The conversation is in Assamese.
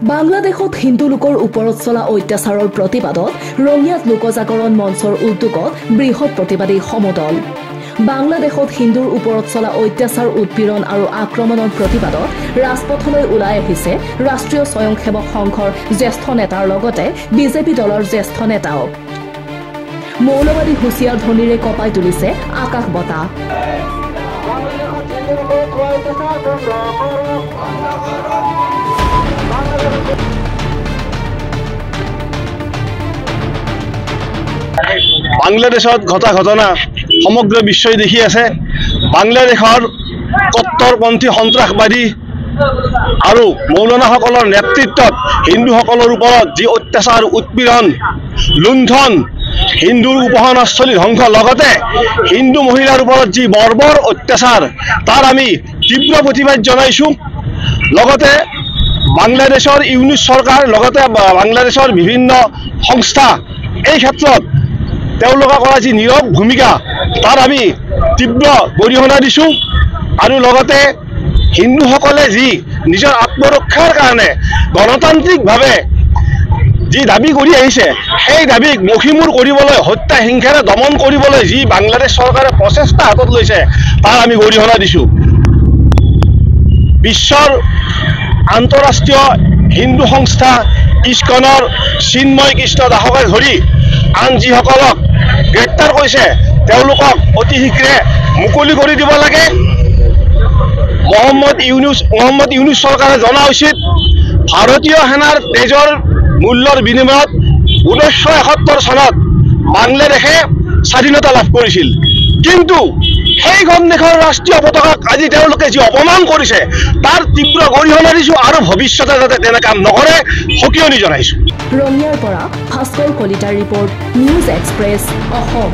বাংলাদেশত হিন্দু লোকৰ ওপৰত চলা অত্যাচাৰৰ প্ৰতিবাদত ৰঙিয়াত লোকজাগৰণ মঞ্চৰ উদ্যোগত বৃহৎ প্ৰতিবাদী সমদল। বাংলাদেশত হিন্দুৰ ওপৰত চলা অত্যাচাৰ উৎপীড়ন আৰু আক্ৰমণৰ প্ৰতিবাদত ৰাজপথলৈ ওলাই আহিছে ৰাষ্ট্ৰীয় স্বয়ংসেৱক সংঘৰ জ্যেষ্ঠ নেতাৰ লগতে বিজেপি দলৰ জ্যেষ্ঠ নেতাও। মৌলবাদী হুঁচিয়াৰ ধ্বনিৰে কঁপাই তুলিছে আকাশ বতাহ। বাংলাদেশত ঘটা ঘটনা সমগ্ৰ বিশ্বই দেখি আছে। বাংলাদেশৰ কট্টৰপন্থী সন্ত্ৰাসবাদী আৰু মৌলানাসকলৰ নেতৃত্বত হিন্দুসকলৰ ওপৰত যি অত্যাচাৰ উৎপীড়ন লুণ্ঠন হিন্দুৰ উপাসনাস্থলী ধ্বংস লগতে হিন্দু মহিলাৰ ওপৰত যি বৰ্বৰ অত্যাচাৰ তাৰ আমি তীব্ৰ প্ৰতিবাদ জনাইছোঁ। লগতে বাংলাদেশৰ ইউনিট চৰকাৰ লগতে বাংলাদেশৰ বিভিন্ন সংস্থা এই ক্ষেত্ৰত তেওঁলোকে কৰা যি নীৰৱ ভূমিকা তাৰ আমি তীব্ৰ গৰিহণা দিছোঁ। আৰু লগতে হিন্দুসকলে যি নিজৰ আত্মৰক্ষাৰ কাৰণে গণতান্ত্ৰিকভাৱে যি দাবী কৰি আহিছে সেই দাবীক মষিমূৰ কৰিবলৈ হত্যা হিংসাৰে দমন কৰিবলৈ যি বাংলাদেশ চৰকাৰে প্ৰচেষ্টা হাতত লৈছে তাৰ আমি গৰিহণা দিছোঁ। বিশ্বৰ আন্তঃৰাষ্ট্ৰীয় হিন্দু সংস্থা ইস্কনৰ চিন্ময় কৃষ্ণ দাসকে ধৰি আন যিসকলক গ্ৰেপ্তাৰ কৰিছে তেওঁলোকক অতি শীঘ্ৰে মুকলি কৰি দিব লাগে। মহম্মদ ইউনুছ চৰকাৰে জনা উচিত ভাৰতীয় সেনাৰ তেজৰ মূল্যৰ বিনিময়ত 1971 চনত বাংলাদেশে স্বাধীনতা লাভ কৰিছিল, কিন্তু সেইখন দেশৰ ৰাষ্ট্ৰীয় পতাকাক আজি তেওঁলোকে যি অপমান কৰিছে তাৰ তীব্ৰ গৰিহণা দিছোঁ আৰু ভৱিষ্যতে যাতে তেনে কাম নকৰে সকিয়নি জনাইছোঁ। ৰঙিয়াৰ পৰা ভাস্কৰ কলিতাৰ ৰিপৰ্ট, নিউজ এক্সপ্ৰেছ অসম।